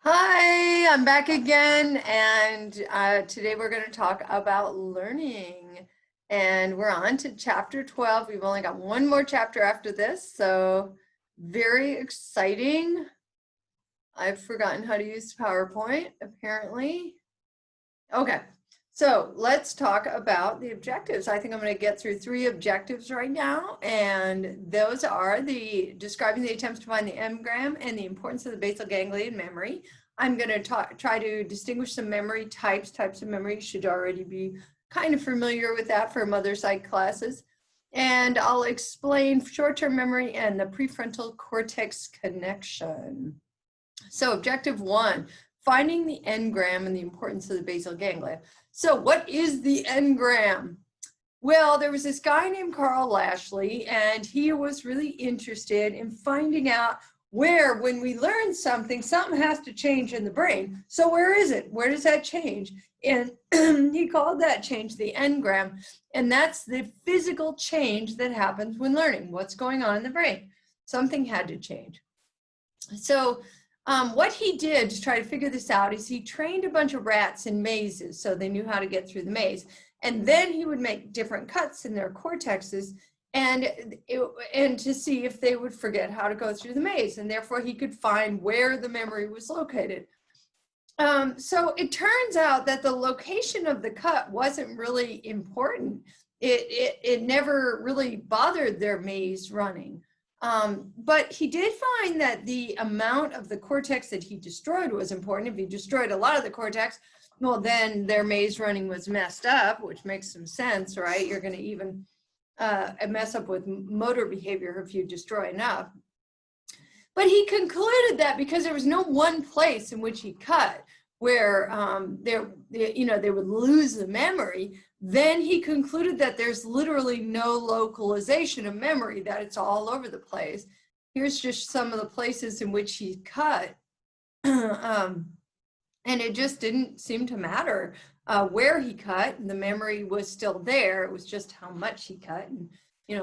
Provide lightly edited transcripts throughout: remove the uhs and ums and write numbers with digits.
Hi, I'm back again, and today we're going to talk about learning. And we're on to chapter 12. We've only got one more chapter after this, so very exciting. I've forgotten how to use PowerPoint, apparently. Okay, so let's talk about the objectives. I think I'm going to get through 3 objectives right now, and those are describing the attempts to find the engram and the importance of the basal ganglion memory. I'm going to try to distinguish some memory types of memory. You should already be kind of familiar with that from other psych classes. And I'll explain short-term memory and the prefrontal cortex connection. So objective 1, finding the engram and the importance of the basal ganglia. So what is the engram? Well, there was this guy named Carl Lashley, and he was really interested in finding out where, when we learn something, something has to change in the brain. So where is it? Where does that change? And he called that change the engram. And that's the physical change that happens when learning. What's going on in the brain? Something had to change. So what he did to try to figure this out is he trained a bunch of rats in mazes so they knew how to get through the maze. And then he would make different cuts in their cortexes and to see if they would forget how to go through the maze. And therefore he could find where the memory was located. So it turns out that the location of the cut wasn't really important. It never really bothered their maze running. But he did find that the amount of the cortex that he destroyed was important. If he destroyed a lot of the cortex, well, then their maze running was messed up, which makes some sense, right? You're going to even mess up with motor behavior if you destroy enough. But he concluded that because there was no one place in which he cut where they would lose the memory, then he concluded that there's literally no localization of memory, that it's all over the place. Here's just some of the places in which he cut. And it just didn't seem to matter where he cut. The memory was still there. It was just how much he cut. And,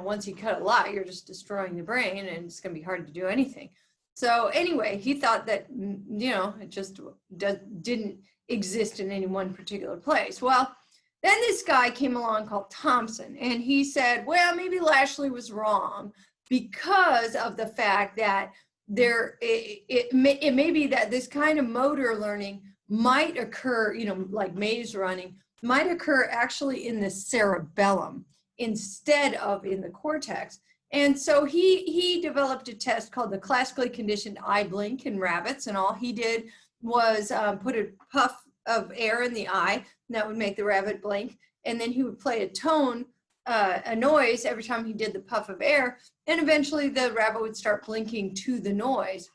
once you cut a lot, you're just destroying the brain and it's going to be hard to do anything. So anyway, he thought that, it just didn't exist in any one particular place. Well, then this guy came along called Thompson, and he said, well, maybe Lashley was wrong because of the fact that it may be that this kind of motor learning might occur, like maze running, might occur actually in the cerebellum instead of in the cortex. And so he developed a test called the classically conditioned eye blink in rabbits, and all he did was put a puff of air in the eye, and that would make the rabbit blink, and then he would play a tone, a noise every time he did the puff of air, and eventually the rabbit would start blinking to the noise.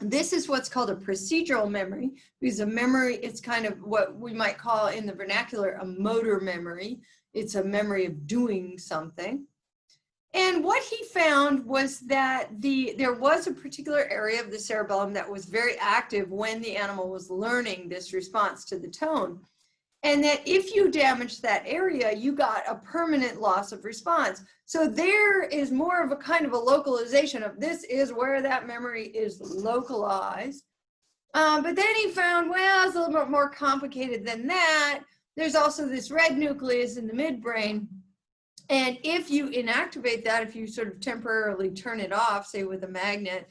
This is what's called a procedural memory, because a memory, it's kind of what we might call in the vernacular a motor memory. It's a memory of doing something. And what he found was that there was a particular area of the cerebellum that was very active when the animal was learning this response to the tone. And that if you damaged that area, you got a permanent loss of response. So there is more of a kind of a localization of this is where that memory is localized. But then he found, well, it's a little bit more complicated than that. There's also this red nucleus in the midbrain. And if you inactivate that, if you sort of temporarily turn it off, say with a magnet,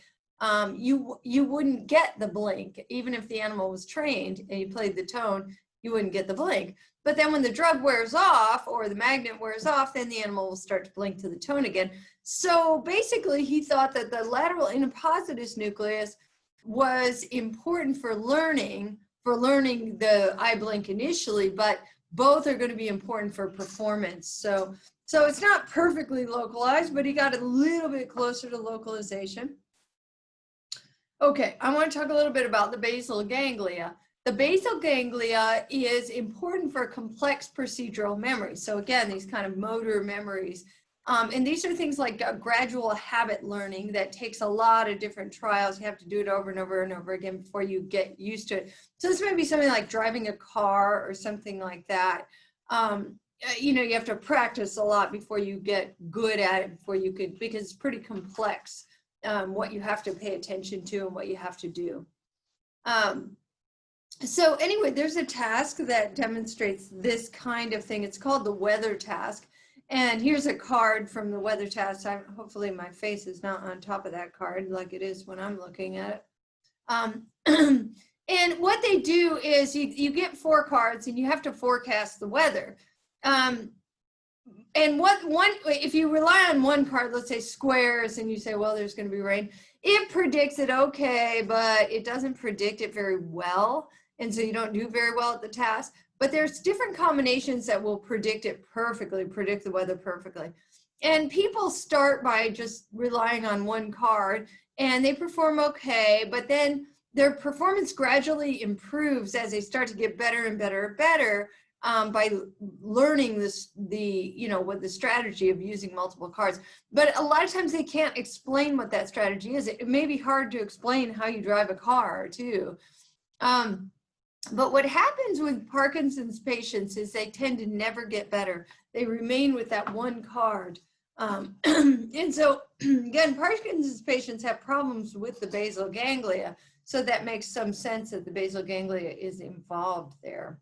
you wouldn't get the blink. Even if the animal was trained and you played the tone, you wouldn't get the blink. But then when the drug wears off or the magnet wears off, then the animal will start to blink to the tone again. So basically, he thought that the lateral inappositus nucleus was important for learning the eye blink initially, but both are going to be important for performance. So it's not perfectly localized, but he got a little bit closer to localization. Okay, I want to talk a little bit about the basal ganglia. The basal ganglia is important for complex procedural memory. So again, these kind of motor memories. And these are things like gradual habit learning that takes a lot of different trials. You have to do it over and over and over again before you get used to it. So this might be something like driving a car or something like that. You have to practice a lot before you get good at it, because it's pretty complex what you have to pay attention to and what you have to do. So anyway, there's a task that demonstrates this kind of thing. It's called the weather task. And here's a card from the weather task. Hopefully my face is not on top of that card like it is when I'm looking at it. And what they do is you get 4 cards and you have to forecast the weather. And if you rely on one card, let's say squares, and you say, well, there's going to be rain, it predicts it okay, but it doesn't predict it very well. And so you don't do very well at the task. But there's different combinations that will predict it perfectly, predict the weather perfectly. And people start by just relying on one card and they perform okay, but then their performance gradually improves as they start to get better and better and better by learning what the strategy of using multiple cards. But a lot of times they can't explain what that strategy is. It may be hard to explain how you drive a car too. But what happens with Parkinson's patients is they tend to never get better. They remain with that one card. And so, again, Parkinson's patients have problems with the basal ganglia. So that makes some sense that the basal ganglia is involved there.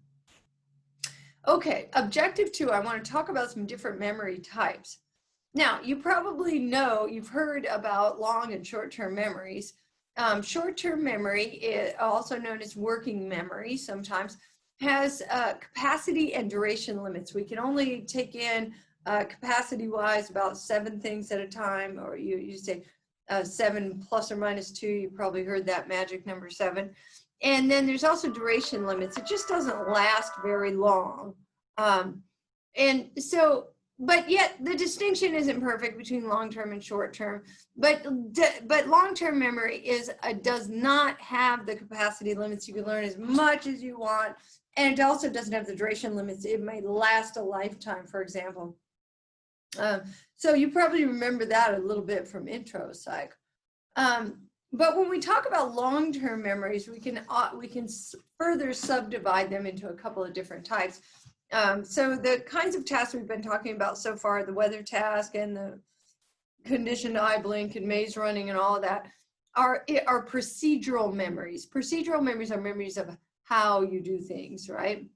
Okay, objective 2, I want to talk about some different memory types. Now, you probably know, you've heard about long and short-term memories. Short-term memory, also known as working memory sometimes, has capacity and duration limits. We can only take in capacity-wise about 7 things at a time, or you say 7 plus or minus 2, you probably heard that magic number 7. And then there's also duration limits. It just doesn't last very long. And so, but yet the distinction isn't perfect between long-term and short-term. But long-term memory does not have the capacity limits. You can learn as much as you want, and it also doesn't have the duration limits. It may last a lifetime, for example. So you probably remember that a little bit from intro psych. But when we talk about long-term memories, we can further subdivide them into a couple of different types. So the kinds of tasks we've been talking about so far, the weather task and the conditioned eye blink and maze running and all of that, are procedural memories. Procedural memories are memories of how you do things, right?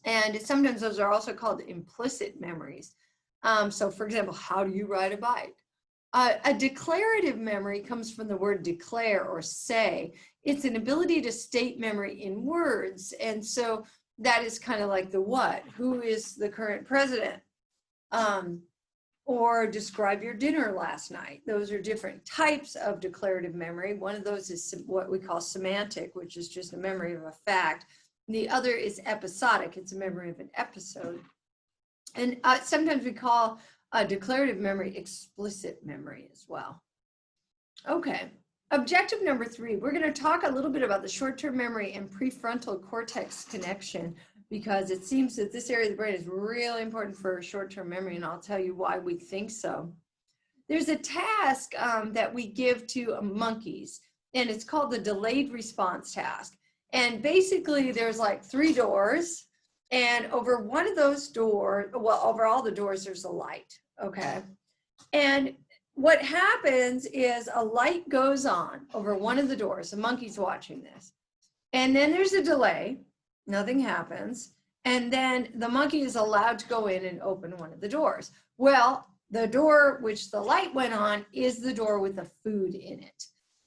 And sometimes those are also called implicit memories. So for example, how do you ride a bike? A declarative memory comes from the word declare or say. It's an ability to state memory in words. And so that is kind of like the what. Who is the current president? Or describe your dinner last night. Those are different types of declarative memory. One of those is what we call semantic, which is just a memory of a fact. The other is episodic. It's a memory of an episode. And sometimes we call declarative memory explicit memory as well. Okay, objective number 3, we're going to talk a little bit about the short-term memory and prefrontal cortex connection, because it seems that this area of the brain is really important for short-term memory, and I'll tell you why we think so. There's a task that we give to monkeys, and it's called the delayed response task. And basically there's like 3 doors, and over one of those doors, well, over all the doors, there's a light, okay? And what happens is a light goes on over one of the doors. The monkey's watching this. And then there's a delay, nothing happens. And then the monkey is allowed to go in and open one of the doors. Well, the door which the light went on is the door with the food in it.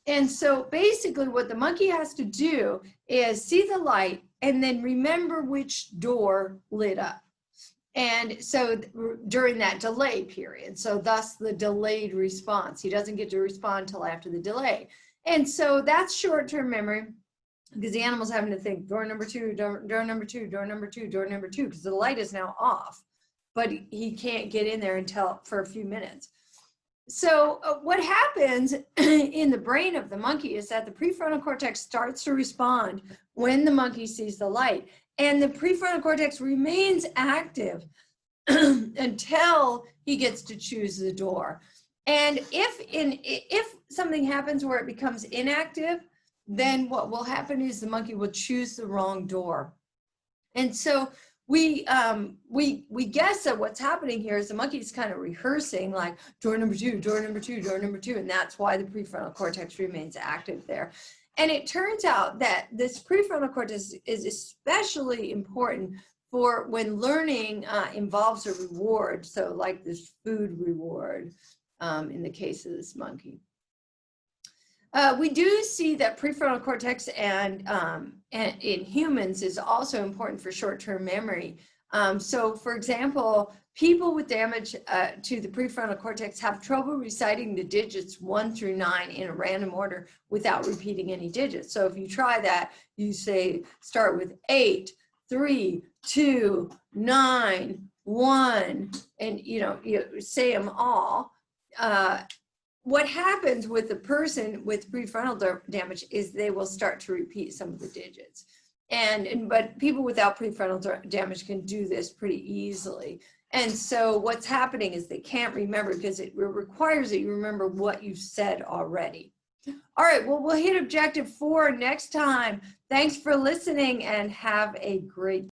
And so basically what the monkey has to do is see the light and then remember which door lit up. And so during that delay period, so thus the delayed response, he doesn't get to respond until after the delay. And so that's short-term memory, because the animal's having to think door number 2, door number 2, door number 2, door number 2, because the light is now off, but he can't get in there until for a few minutes. So what happens in the brain of the monkey is that the prefrontal cortex starts to respond when the monkey sees the light, and the prefrontal cortex remains active until he gets to choose the door. And if something happens where it becomes inactive, then what will happen is the monkey will choose the wrong door. And so we guess that what's happening here is the monkey's kind of rehearsing like door number 2, door number 2, door number 2, and that's why the prefrontal cortex remains active there. And it turns out that this prefrontal cortex is especially important for when learning involves a reward. So like this food reward in the case of this monkey. We do see that prefrontal cortex and in humans is also important for short-term memory. So for example, people with damage to the prefrontal cortex have trouble reciting the digits 1 through 9 in a random order without repeating any digits. So if you try that, you say, start with 8, 3, 2, 9, 1, and you say them all. What happens with the person with prefrontal damage is they will start to repeat some of the digits. But people without prefrontal damage can do this pretty easily. And so what's happening is they can't remember because it requires that you remember what you've said already. All right, well, we'll hit objective 4 next time. Thanks for listening and have a great day.